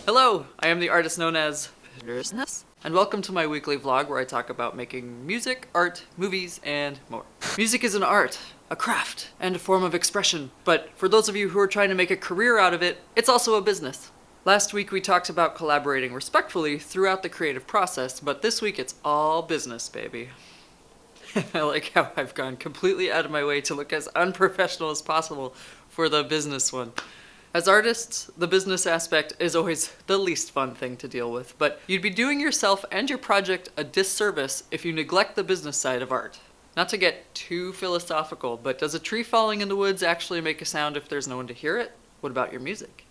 Hello, I am the artist known as DEROSNEC, and welcome to my weekly vlog where I talk about making music, art, movies, and more. Music is an art, a craft, and a form of expression, but for those of you who are trying to make a career out of it, it's also a business. Last week we talked about collaborating respectfully throughout the creative process, but this week it's all business, baby. I like how I've gone completely out of my way to look as unprofessional as possible for the business one. As artists, the business aspect is always the least fun thing to deal with, but you'd be doing yourself and your project a disservice if you neglect the business side of art. Not to get too philosophical, but does a tree falling in the woods actually make a sound if there's no one to hear it? What about your music?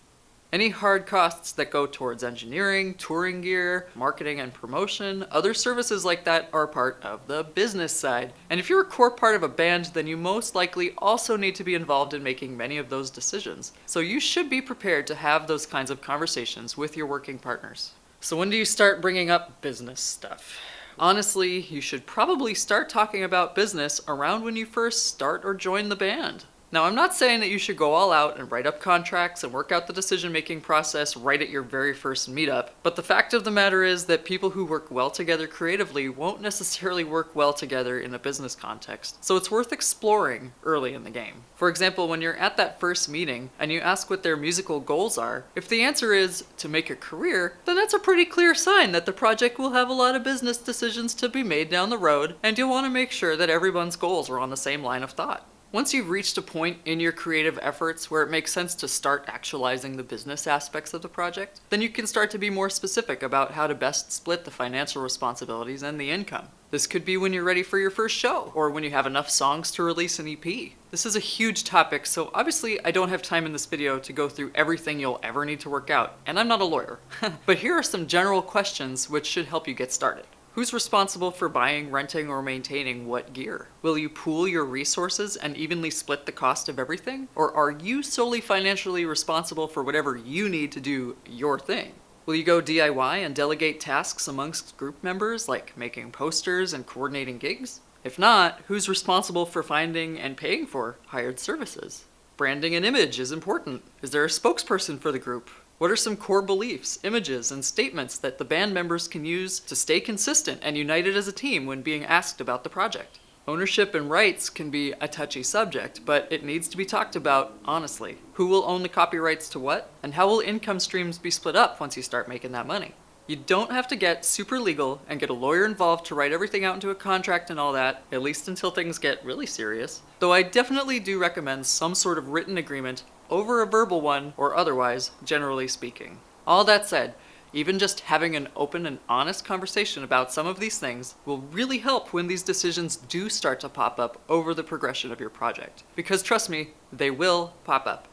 Any hard costs that go towards engineering, touring gear, marketing and promotion, other services like that are part of the business side. And if you're a core part of a band, then you most likely also need to be involved in making many of those decisions. So you should be prepared to have those kinds of conversations with your working partners. So when do you start bringing up business stuff? Honestly, you should probably start talking about business around when you first start or join the band. Now, I'm not saying that you should go all out and write up contracts and work out the decision-making process right at your very first meetup, but the fact of the matter is that people who work well together creatively won't necessarily work well together in a business context, so it's worth exploring early in the game. For example, when you're at that first meeting and you ask what their musical goals are, if the answer is to make a career, then that's a pretty clear sign that the project will have a lot of business decisions to be made down the road, and you'll want to make sure that everyone's goals are on the same line of thought. Once you've reached a point in your creative efforts where it makes sense to start actualizing the business aspects of the project, then you can start to be more specific about how to best split the financial responsibilities and the income. This could be when you're ready for your first show, or when you have enough songs to release an EP. This is a huge topic, so obviously I don't have time in this video to go through everything you'll ever need to work out, and I'm not a lawyer. But here are some general questions which should help you get started. Who's responsible for buying, renting, or maintaining what gear? Will you pool your resources and evenly split the cost of everything? Or are you solely financially responsible for whatever you need to do your thing? Will you go DIY and delegate tasks amongst group members, like making posters and coordinating gigs? If not, who's responsible for finding and paying for hired services? Branding and image is important. Is there a spokesperson for the group? What are some core beliefs, images, and statements that the band members can use to stay consistent and united as a team when being asked about the project? Ownership and rights can be a touchy subject, but it needs to be talked about honestly. Who will own the copyrights to what? And how will income streams be split up once you start making that money? You don't have to get super legal and get a lawyer involved to write everything out into a contract and all that, at least until things get really serious. Though I definitely do recommend some sort of written agreement over a verbal one or otherwise, generally speaking. All that said, even just having an open and honest conversation about some of these things will really help when these decisions do start to pop up over the progression of your project. Because trust me, they will pop up.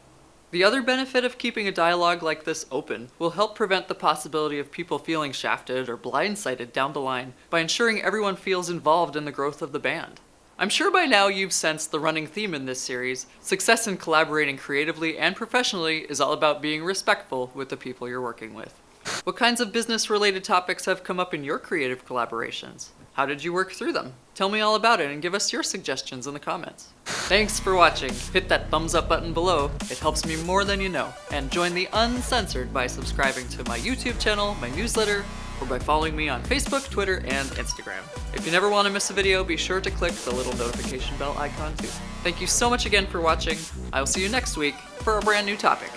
The other benefit of keeping a dialogue like this open will help prevent the possibility of people feeling shafted or blindsided down the line by ensuring everyone feels involved in the growth of the band. I'm sure by now you've sensed the running theme in this series. Success in collaborating creatively and professionally is all about being respectful with the people you're working with. What kinds of business-related topics have come up in your creative collaborations? How did you work through them? Tell me all about it and give us your suggestions in the comments. Thanks for watching. Hit that thumbs up button below. It helps me more than you know. And join the Uncensored by subscribing to my YouTube channel, my newsletter, or by following me on Facebook, Twitter, and Instagram. If you never want to miss a video, be sure to click the little notification bell icon too. Thank you so much again for watching. I will see you next week for a brand new topic.